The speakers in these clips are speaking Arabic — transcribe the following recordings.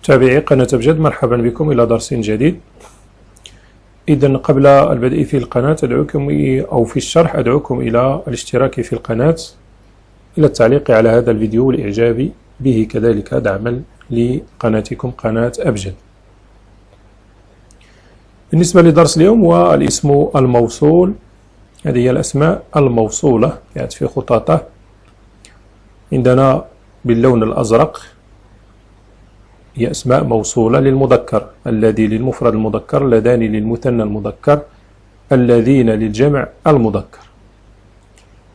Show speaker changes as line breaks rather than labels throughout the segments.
متابعي قناة أبجد، مرحبا بكم إلى درس جديد. إذن قبل البدء في القناة أدعوكم أو في الشرح أدعوكم إلى الاشتراك في القناة، إلى التعليق على هذا الفيديو والإعجاب به، كذلك دعما لقناتكم قناة أبجد. بالنسبة لدرس اليوم هو الاسم الموصول. هذه هي الأسماء الموصولة يعني في خطاطة. عندنا باللون الأزرق هي أسماء موصولة للمذكر، الذي للمفرد المذكر، اللذان للمثنى المذكر، الذين للجمع المذكر.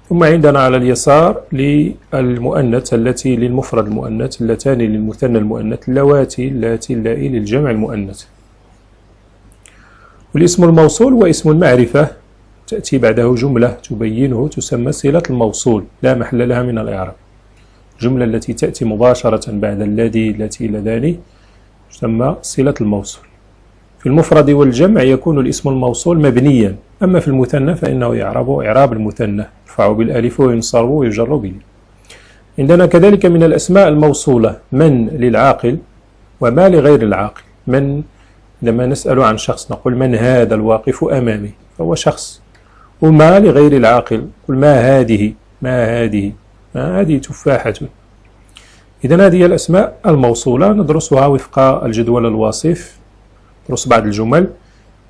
ثم عندنا على اليسار للمؤنث التي للمفرد المؤنث، اللتان للمثنى المؤنث، اللواتي اللائي للجمع المؤنث. والاسم الموصول هو اسم المعرفة تأتي بعده جملة تبينه، تسمى صلة الموصول، لا محل لها من الإعراب. الجملة التي تأتي مباشرة بعد الذي، التي، اللذان تسمى صلة الموصول. في المفرد والجمع يكون الاسم الموصول مبنيا، أما في المثنى فإنه يعرب إعراب المثنى، يرفع بالألف وينصب ويجر به. عندنا كذلك من الأسماء الموصولة من للعاقل وما لغير العاقل. من لما نسأل عن شخص نقول من هذا الواقف أمامي، فهو شخص. وما لغير العاقل قل ما هذه، ما هذه، هذه تفاحة. إذن هذه الأسماء الموصولة ندرسها وفق الجدول الوصف. ندرس بعض الجمل.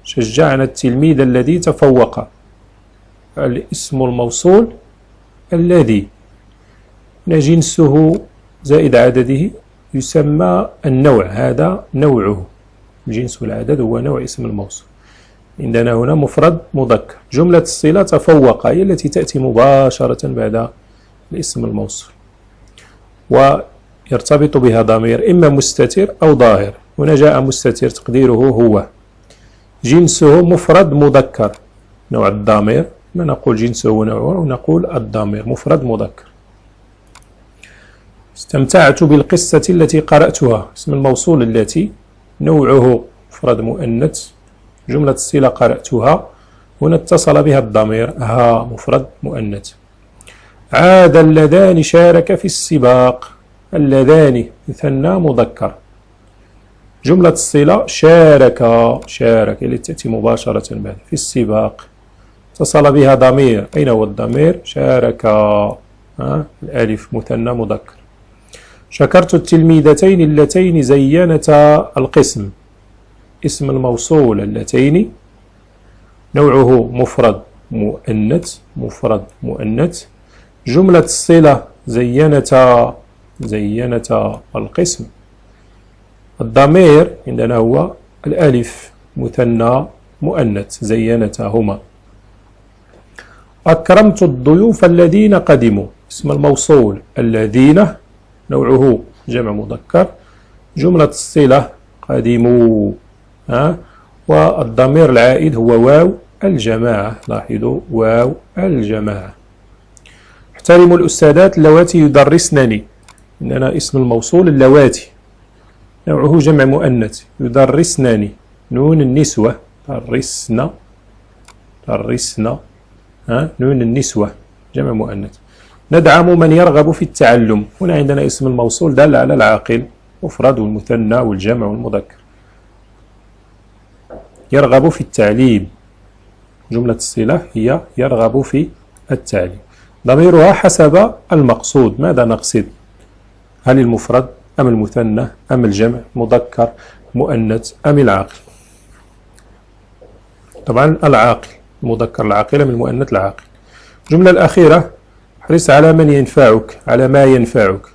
شجعنا التلميذ الذي تفوق. الاسم الموصول الذي جنسه زائد عدده يسمى النوع، هذا نوعه. الجنس والعدد هو نوع اسم الموصول. عندنا هنا مفرد مذكر. جملة الصلة تفوق هي التي تأتي مباشرة بعد الاسم الموصول، ويرتبط بها ضمير إما مستتر أو ظاهر. هنا جاء مستتر تقديره هو. جنسه مفرد مذكر، نوع الضمير ما نقول جنسه ونوعه، ونقول الضمير مفرد مذكر. استمتعت بالقصة التي قرأتها، اسم الموصول التي، نوعه مفرد مؤنث. جملة الصلة قرأتها، هنا اتصل بها الضمير ها مفرد مؤنث. عاد اللذان شارك في السباق. اللذان مثنى مذكر. جملة الصلة شارك، شارك التي تأتي مباشرة بعد في السباق، اتصل بها ضمير. أين هو الضمير؟ شارك، الألف مثنى مذكر. شكرت التلميذتين اللتين زينتا القسم. اسم الموصول اللتين، نوعه مفرد مؤنث، مفرد مؤنث. جملة الصلة زينتا، زينتا القسم. الضمير عندنا هو الألف مثنى مؤنث، زينتاهما. أكرمت الضيوف الذين قدموا. اسم الموصول الذين، نوعه جمع مذكر. جملة الصلة قدموا، والضمير العائد هو واو الجماعة. لاحظوا واو الجماعة. احترموا الأستاذات اللواتي يدرسنني. عندنا اسم الموصول اللواتي، نوعه جمع مؤنث، يدرسنني، نون النسوة، درسنا، درسنا، نون النسوة جمع مؤنث. ندعم من يرغب في التعلم. هنا عندنا اسم الموصول دال على العاقل، مفرد والمثنى والجمع والمذكر. يرغب في التعليم. جملة الصلة هي يرغب في التعليم. ضميرها حسب المقصود. ماذا نقصد؟ هل المفرد أم المثنى أم الجمع، مذكر مؤنث أم العاقل؟ طبعا العاقل، المذكر العاقل أم المؤنث العاقل. الجملة الأخيرة احرص على من ينفعك، على ما ينفعك.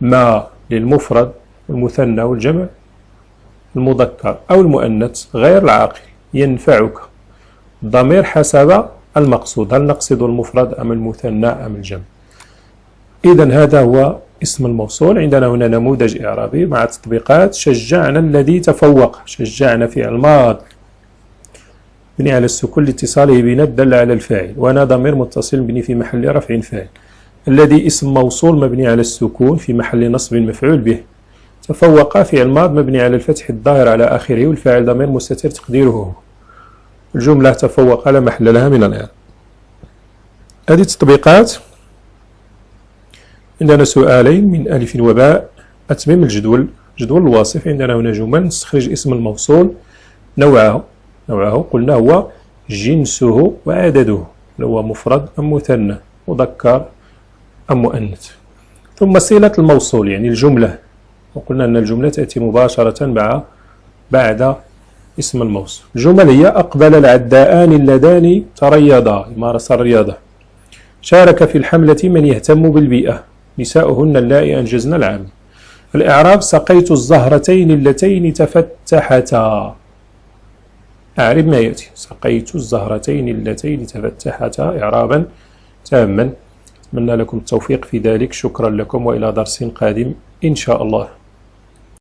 ما للمفرد والمثنى والجمع المذكر أو المؤنث غير العاقل، ينفعك. الضمير حسب المقصود، هل نقصد المفرد أم المثنى أم الجمع. إذن هذا هو اسم الموصول. عندنا هنا نموذج إعرابي مع تطبيقات. شجعنا الذي تفوق. شجعنا فعل ماض مبني على السكون لاتصاله بند دل على الفاعل، وانا ضمير متصل مبني في محل رفع فاعل. الذي اسم موصول مبني على السكون في محل نصب مفعول به. تفوق فعل ماض مبني على الفتح الظاهر على آخره، والفاعل ضمير مستتر تقديره هو. الجملة تفوق لا محل لها من الإعراب. هذه التطبيقات. عندنا سؤالين من ألف وباء. أتمم الجدول جدول الواصف عندنا هنا جمل نستخرج اسم الموصول نوعه قلنا هو جنسه وعدده، هو مفرد أم مثنى، مذكر أم مؤنث. ثم صلة الموصول يعني الجملة، وقلنا أن الجملة تأتي مباشرة بعد اسم الموصول. الجمل هي: أقبل العداءان اللذان تريضا، مارس الرياضة. شارك في الحملة من يهتم بالبيئة، نساؤهن اللائي أنجزن العمل. الإعراب: سقيت الزهرتين اللتين تفتحتا. أعرب ما يأتي: سقيت الزهرتين اللتين تفتحتا إعرابا تاما. أتمنى لكم التوفيق في ذلك. شكرا لكم وإلى درس قادم إن شاء الله.